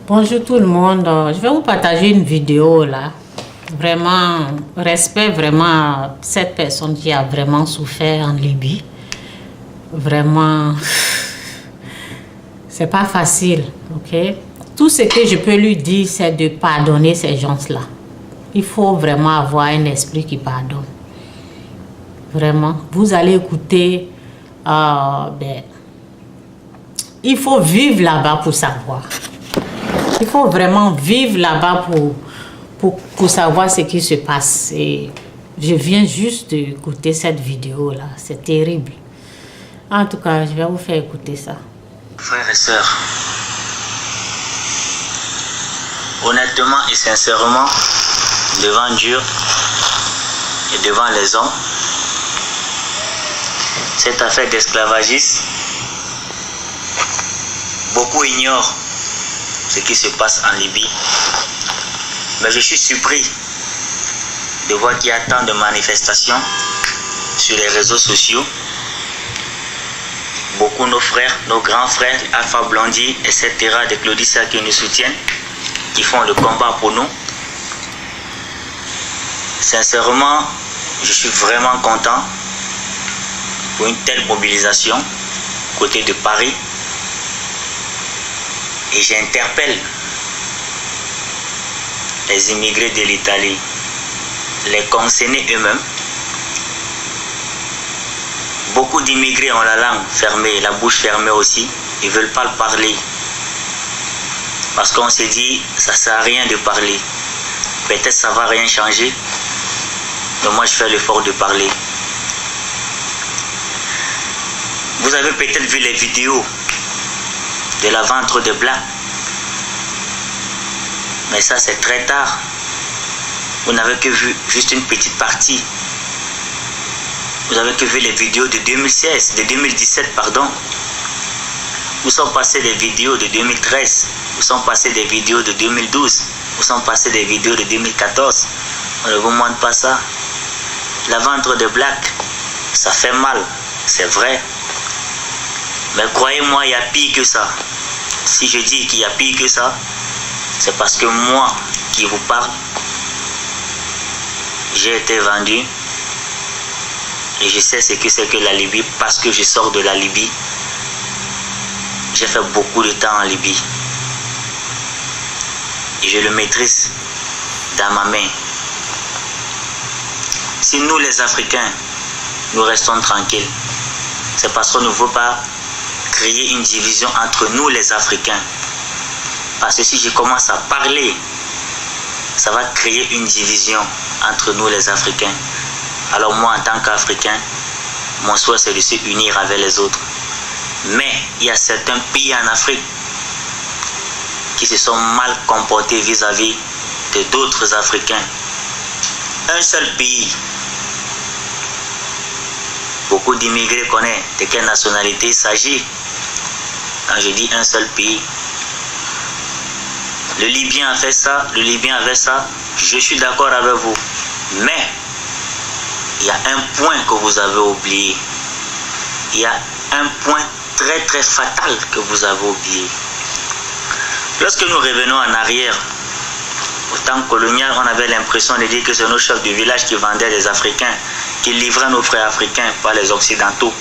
Bonjour tout le monde, je vais vous partager une vidéo là. Vraiment, respect vraiment à cette personne qui a vraiment souffert en Libye. Vraiment, c'est pas facile, ok? Tout ce que je peux lui dire, c'est de pardonner ces gens-là. Il faut vraiment avoir un esprit qui pardonne. Vraiment, vous allez écouter, il faut vivre là-bas pour savoir. Il faut vraiment vivre là-bas pour savoir ce qui se passe. Et je viens juste d'écouter cette vidéo-là. C'est terrible. En tout cas, je vais vous faire écouter ça. Frères et sœurs, honnêtement et sincèrement, devant Dieu et devant les hommes, cette affaire d'esclavagisme, beaucoup ignorent ce qui se passe en Libye. Mais je suis surpris de voir qu'il y a tant de manifestations sur les réseaux sociaux. Beaucoup de nos frères, nos grands frères, Alpha Blondy, etc., de Claudissa qui nous soutiennent, qui font le combat pour nous. Sincèrement, je suis vraiment content pour une telle mobilisation côté de Paris. Et j'interpelle les immigrés de l'Italie, les concernés eux-mêmes. Beaucoup d'immigrés ont la langue fermée, la bouche fermée aussi. Ils ne veulent pas le parler. Parce qu'on s'est dit, ça ne sert à rien de parler. Peut-être ça ne va rien changer. Mais moi, je fais l'effort de parler. Vous avez peut-être vu les vidéos de la ventre de Black. Mais ça, c'est très tard. Vous n'avez que vu juste une petite partie. Vous avez que vu les vidéos de 2016, de 2017, pardon. Où sont passées des vidéos de 2013, où sont passées des vidéos de 2012, où sont passées des vidéos de 2014. On ne vous montre pas ça. La ventre de Black, ça fait mal, c'est vrai. Mais croyez-moi, il y a pire que ça. Si je dis qu'il y a pire que ça, c'est parce que moi qui vous parle, j'ai été vendu et je sais ce que c'est que la Libye parce que je sors de la Libye. J'ai fait beaucoup de temps en Libye et je le maîtrise dans ma main. Si nous les Africains, nous restons tranquilles, c'est parce qu'on ne veut pas créer une division entre nous les Africains. Parce que si je commence à parler, ça va créer une division entre nous les Africains. Alors moi en tant qu'Africain, mon souhait c'est de se unir avec les autres. Mais il y a certains pays en Afrique qui se sont mal comportés vis-à-vis de d'autres Africains. Un seul pays. Beaucoup d'immigrés connaissent de quelle nationalité il s'agit. Quand je dis un seul pays, le Libyen a fait ça, le Libyen a fait ça, je suis d'accord avec vous. Mais, il y a un point que vous avez oublié. Il y a un point très très fatal que vous avez oublié. Lorsque nous revenons en arrière, au temps colonial, on avait l'impression de dire que c'est nos chefs de village qui vendaient les Africains, qui livraient nos frères africains par les Occidentaux,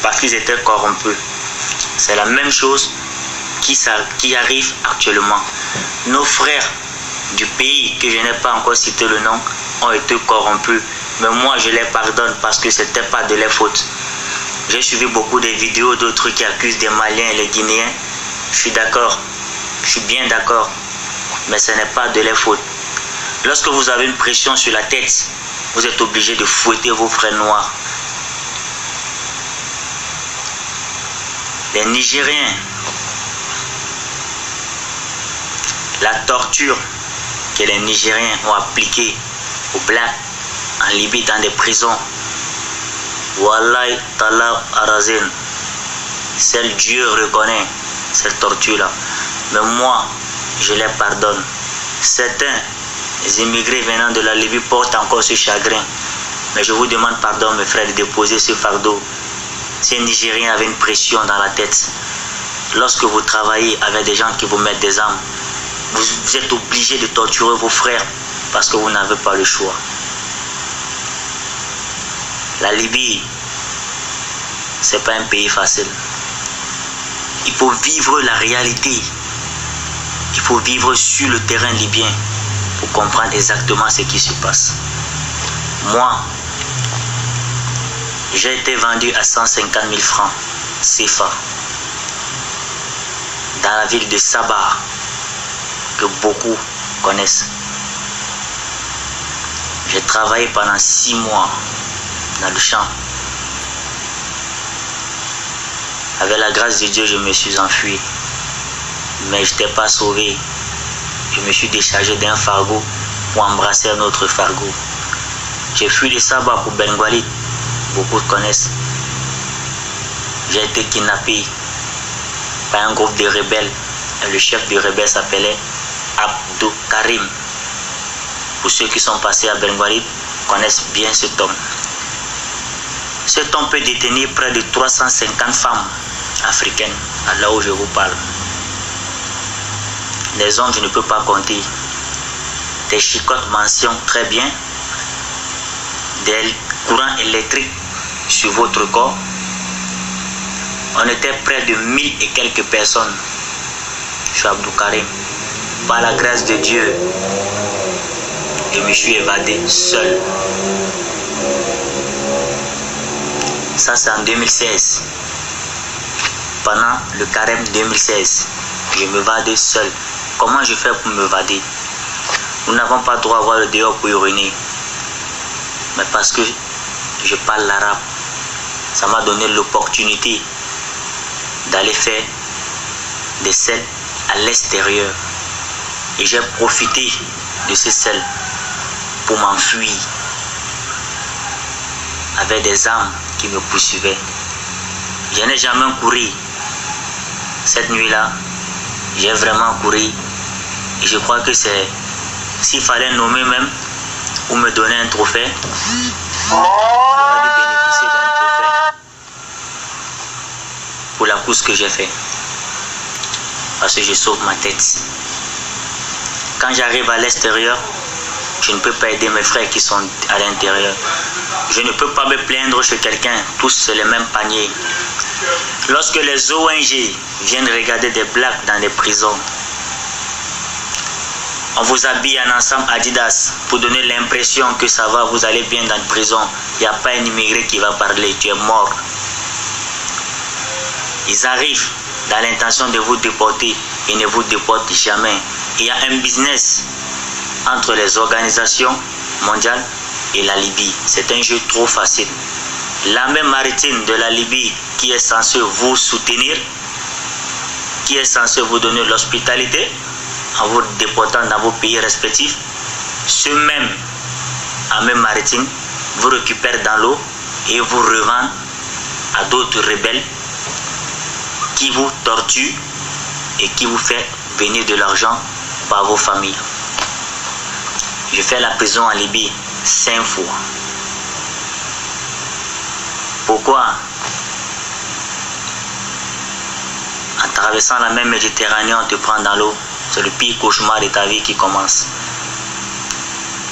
parce qu'ils étaient corrompus. C'est la même chose qui arrive actuellement. Nos frères du pays, que je n'ai pas encore cité le nom, ont été corrompus. Mais moi, je les pardonne parce que ce n'était pas de leur faute. J'ai suivi beaucoup de vidéos d'autres qui accusent des Maliens et les Guinéens. Je suis d'accord. Je suis bien d'accord. Mais ce n'est pas de leur faute. Lorsque vous avez une pression sur la tête, vous êtes obligé de fouetter vos frères noirs. Les Nigériens, la torture que les Nigériens ont appliquée aux Blacks en Libye dans des prisons, Wallahi Talab Arazin, seul Dieu reconnaît cette torture-là. Mais moi, je les pardonne. Certains immigrés venant de la Libye portent encore ce chagrin. Mais je vous demande pardon, mes frères, de déposer ce fardeau. Si un Nigérien avait une pression dans la tête, lorsque vous travaillez avec des gens qui vous mettent des armes, vous êtes obligé de torturer vos frères parce que vous n'avez pas le choix. La Libye, c'est pas un pays facile. Il faut vivre la réalité. Il faut vivre sur le terrain libyen pour comprendre exactement ce qui se passe. Moi, j'ai été vendu à 150 000 francs CFA dans la ville de Sabah, que beaucoup connaissent. J'ai travaillé pendant 6 mois dans le champ. Avec la grâce de Dieu, je me suis enfui. Mais je n'étais pas sauvé. Je me suis déchargé d'un fardeau pour embrasser un autre fardeau. J'ai fui de Sabah pour Ben Walid. Beaucoup connaissent. J'ai été kidnappé par un groupe de rebelles. Et le chef des rebelles s'appelait Abdou Karim. Pour ceux qui sont passés à Ben Walid, connaissent bien cet homme. Cet homme peut détenir près de 350 femmes africaines, à là où je vous parle. Les hommes, je ne peux pas compter. Des chicottes mentionnent très bien, des courants électriques sur votre corps. On était près de 1000 et quelques personnes. Je suis Abdou Karim. Par la grâce de Dieu, je me suis évadé seul. Ça, c'est en 2016. Pendant le carême 2016, je m'évade seul. Comment je fais pour m'évader? Nous n'avons pas le droit à voir le dehors pour uriner. Mais parce que je parle l'arabe, ça m'a donné l'opportunité d'aller faire des selles à l'extérieur. Et j'ai profité de ces selles pour m'enfuir avec des armes qui me poursuivaient. Je n'ai jamais couru. Cette nuit-là, j'ai vraiment couru. Et je crois que c'est... S'il fallait nommer même ou me donner un trophée, j'aurais dû bénéficier d'un trophée pour la course que j'ai faite. Parce que je sauve ma tête. Quand j'arrive à l'extérieur, je ne peux pas aider mes frères qui sont à l'intérieur. Je ne peux pas me plaindre chez quelqu'un. Tous c'est le même panier. Lorsque les ONG viennent regarder des blagues dans les prisons, on vous habille en ensemble Adidas pour donner l'impression que ça va, vous allez bien dans la prison. Il n'y a pas un immigré qui va parler, tu es mort. Ils arrivent dans l'intention de vous déporter et ne vous déportent jamais. Il y a un business entre les organisations mondiales et la Libye. C'est un jeu trop facile. L'armée maritime de la Libye qui est censée vous soutenir, qui est censée vous donner l'hospitalité en vous déportant dans vos pays respectifs, ce même armée maritime vous récupère dans l'eau et vous revend à d'autres rebelles qui vous torturent et qui vous fait venir de l'argent par vos familles. Je fais la prison en Libye 5 fois. Pourquoi? En traversant la mer Méditerranée, on te prend dans l'eau. C'est le pire cauchemar de ta vie qui commence.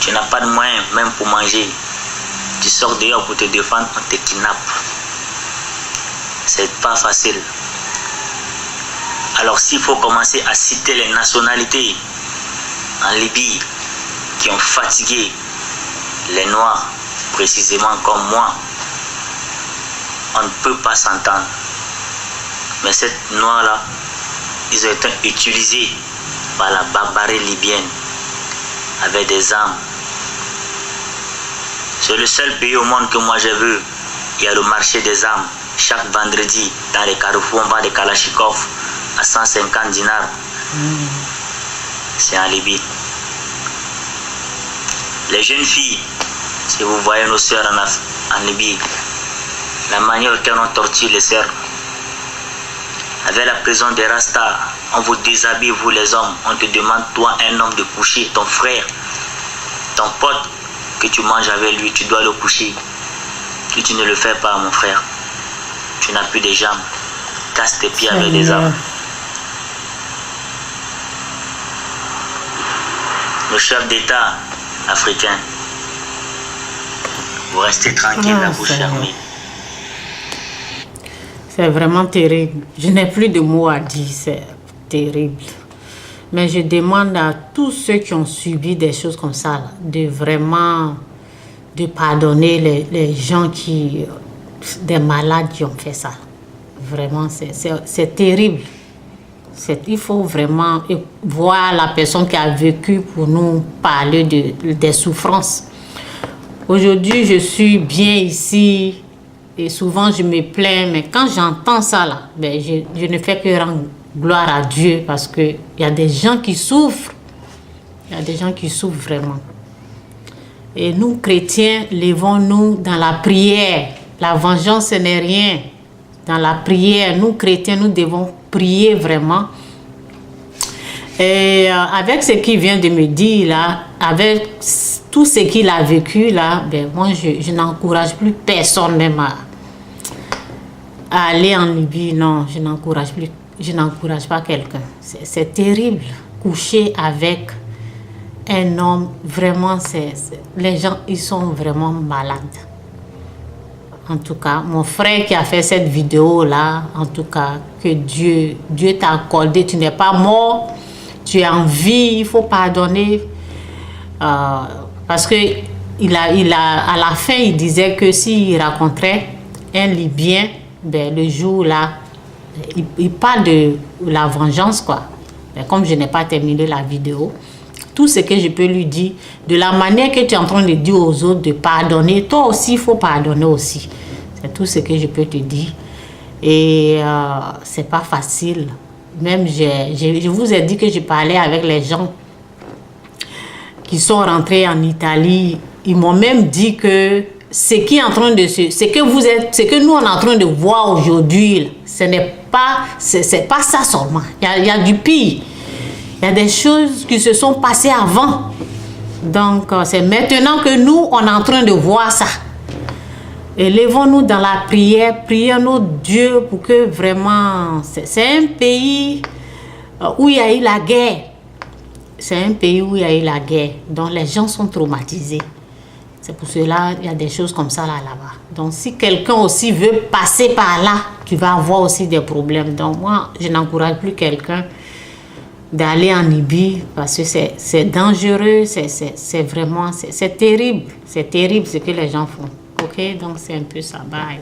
Tu n'as pas de moyens même pour manger. Tu sors dehors pour te défendre, on te kidnappe. C'est pas facile. Alors s'il faut commencer à citer les nationalités en Libye qui ont fatigué les Noirs, précisément comme moi, on ne peut pas s'entendre. Mais ces Noirs-là, ils ont été utilisés par la barbarie libyenne avec des armes. C'est le seul pays au monde que moi j'ai vu. Il y a le marché des armes. Chaque vendredi, dans les carrefours, on vend des Kalachnikov à 150 dinars. C'est en Libye. Les jeunes filles, si vous voyez nos sœurs en Libye, la manière dont on torture les sœurs. Avec la prison des Rastas, on vous déshabille, vous les hommes. On te demande, toi, un homme, de coucher ton frère, ton pote que tu manges avec lui, tu dois le coucher. Si tu ne le fais pas, mon frère, tu n'as plus de jambes. Casse tes pieds avec des armes. nos chefs d'État africains. Vous restez tranquille, la bouche fermée. C'est vraiment terrible. Je n'ai plus de mots à dire, c'est terrible. Mais je demande à tous ceux qui ont subi des choses comme ça, là, de vraiment de pardonner les gens des malades qui ont fait ça. Vraiment, c'est terrible. Il faut vraiment voir la personne qui a vécu pour nous parler des souffrances. Aujourd'hui, je suis bien ici et souvent je me plains, mais quand j'entends ça, là, ben, je ne fais que rendre gloire à Dieu parce qu'il y a des gens qui souffrent. Il y a des gens qui souffrent vraiment. Et nous, chrétiens, levons-nous dans la prière. La vengeance, ce n'est rien. Dans la prière, nous, chrétiens, nous devons prier vraiment. Et avec ce qu'il vient de me dire là, avec tout ce qu'il a vécu là, ben moi je n'encourage plus personne même à aller en Libye. Non, je n'encourage pas quelqu'un. C'est terrible. Coucher avec un homme, vraiment, les gens, ils sont vraiment malades. En tout cas, mon frère qui a fait cette vidéo là, en tout cas, que Dieu t'a accordé, tu n'es pas mort. Tu es en vie, il faut pardonner. Parce que à la fin, il disait que s'il rencontrait un Libyen, ben, le jour là, il parle de la vengeance, quoi. Mais comme je n'ai pas terminé la vidéo, tout ce que je peux lui dire, de la manière que tu es en train de dire aux autres de pardonner, toi aussi, il faut pardonner aussi. C'est tout ce que je peux te dire. Et c'est pas facile. Même, je vous ai dit que je parlais avec les gens qui sont rentrés en Italie. Ils m'ont même dit que ce que nous on est en train de voir aujourd'hui, c'est pas ça seulement. Il y a du pire. Il y a des choses qui se sont passées avant. Donc, c'est maintenant que nous, on est en train de voir ça. Élevons-nous dans la prière, prions Dieu pour que vraiment... C'est un pays où il y a eu la guerre. C'est un pays où il y a eu la guerre. Donc, les gens sont traumatisés. C'est pour cela qu'il y a des choses comme ça là-bas. Donc, si quelqu'un aussi veut passer par là, tu vas avoir aussi des problèmes. Donc, moi, je n'encourage plus quelqu'un d'aller en Libye parce que c'est dangereux, c'est vraiment... C'est terrible. C'est terrible ce que les gens font. Ok, donc c'est un peu ça. Bye.